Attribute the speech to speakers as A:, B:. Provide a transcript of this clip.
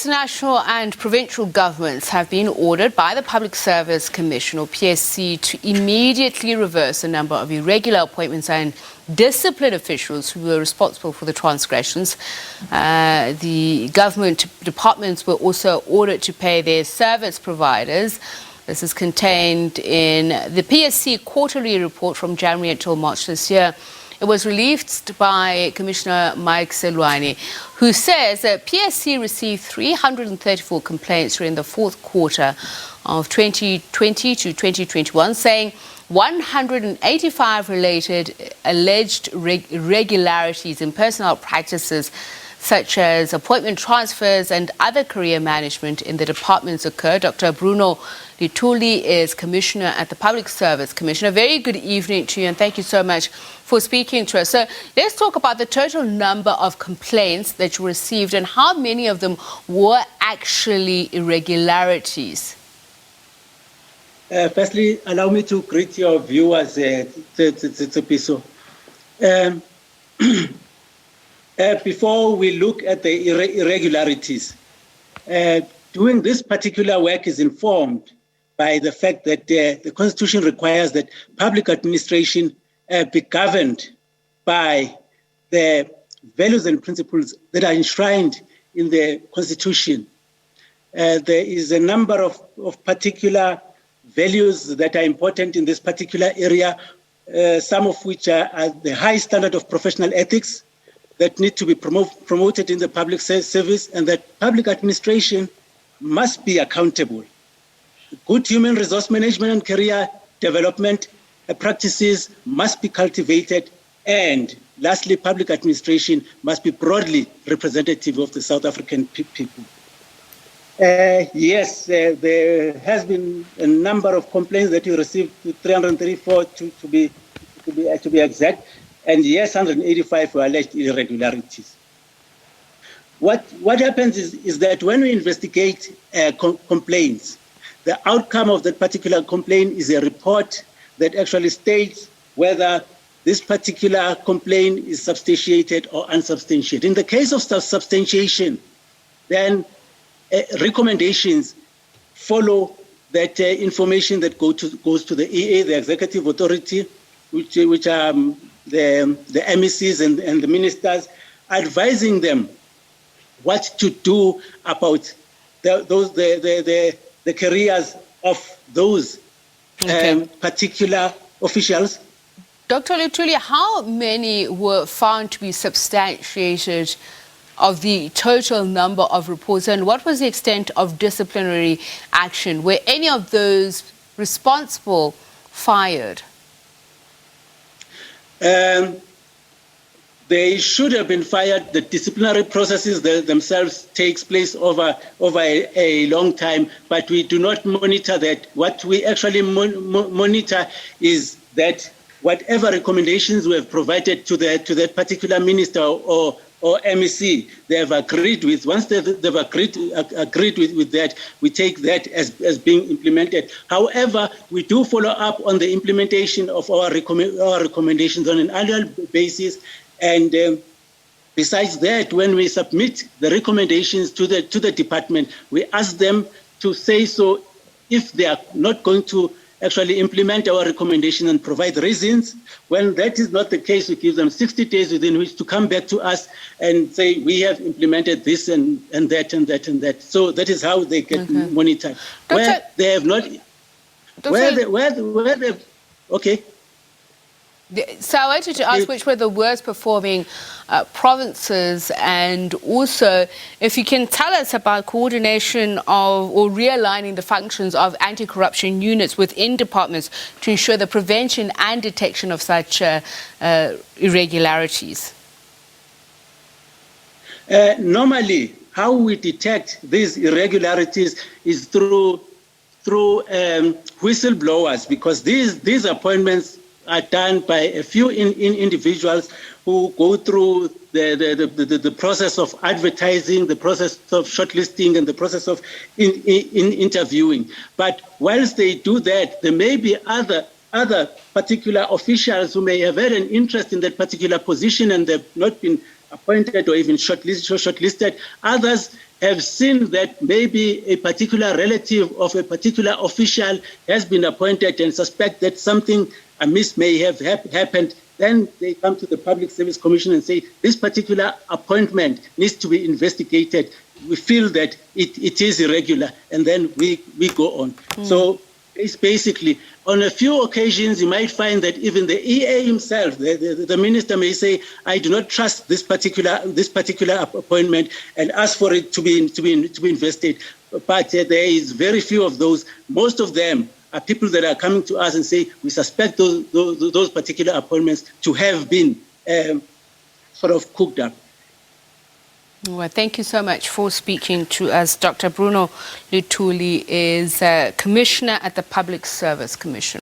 A: Various national and provincial governments have been ordered by the Public Service Commission, or PSC, to immediately reverse a number of irregular appointments and discipline officials who were responsible for the transgressions. The government departments were also ordered to pay their service providers. This is contained in the PSC quarterly report from January until March this year. It was released by Commissioner Mike Seloane, who says that PSC received 334 complaints during the fourth quarter of 2020 to 2021, saying 185 related alleged irregularities in personnel practices such as appointment transfers and other career management in the departments occurred. Dr. Bruno Luthuli is Commissioner at the Public Service Commission. A very good evening to you, and thank you so much for speaking to us. So let's talk about the total number of complaints that you received and how many of them were actually irregularities.
B: Firstly, allow me to greet your viewers, Tsepiso. Before we look at the irregularities, doing this particular work is informed by the fact that the Constitution requires that public administration be governed by the values and principles that are enshrined in the Constitution. There is a number of particular values that are important in this particular area, some of which are the high standard of professional ethics that need to be promoted in the public service, and that public administration must be accountable. Good human resource management and career development practices must be cultivated, and lastly, public administration must be broadly representative of the South African people. Yes, there has been a number of complaints that you received, 334 to be exact. And yes, 185 were alleged irregularities. What happens is that when we investigate complaints, the outcome of that particular complaint is a report that actually states whether this particular complaint is substantiated or unsubstantiated. In the case of substantiation, then recommendations follow that information that goes to the EA, the executive authority, which are the MECs and the ministers, advising them what to do about the careers of those particular officials.
A: Dr. Luthuli, how many were found to be substantiated of the total number of reports, and what was the extent of disciplinary action? Were any of those responsible fired?
B: They should have been fired. The disciplinary processes themselves takes place over a long time, but we do not monitor that. What we actually monitor is that whatever recommendations we have provided to that particular minister or MEC, they have agreed with. Once they've agreed with that, we take that as being implemented. However, we do follow up on the implementation of our recommendations on an annual basis. And besides that, when we submit the recommendations to the department, we ask them to say so if they are not going to actually implement our recommendation and provide reasons. When that is not the case, we give them 60 days within which to come back to us and say, we have implemented this and that and that and that. So that is how they get monitored. Where they have not, okay.
A: So I wanted to ask which were the worst performing provinces, and also if you can tell us about coordination of or realigning the functions of anti-corruption units within departments to ensure the prevention and detection of such irregularities.
B: Normally, how we detect these irregularities is through whistleblowers, because these appointments are done by a few individuals who go through the process of advertising, the process of shortlisting, and the process of interviewing. But whilst they do that, there may be other particular officials who may have had an interest in that particular position and they've not been appointed or even shortlisted. Others have seen that maybe a particular relative of a particular official has been appointed and suspect that something amiss may have happened, then they come to the Public Service Commission and say, this particular appointment needs to be investigated. We feel that it is irregular, and then we go on. So it's basically, on a few occasions, you might find that even the EA himself, the minister may say, I do not trust this particular appointment, and ask for it to be invested. But there is very few of those. Most of them are people that are coming to us and say, we suspect those particular appointments to have been sort of cooked up.
A: Well, thank you so much for speaking to us. Dr. Bruno Luthuli is Commissioner at the Public Service Commission.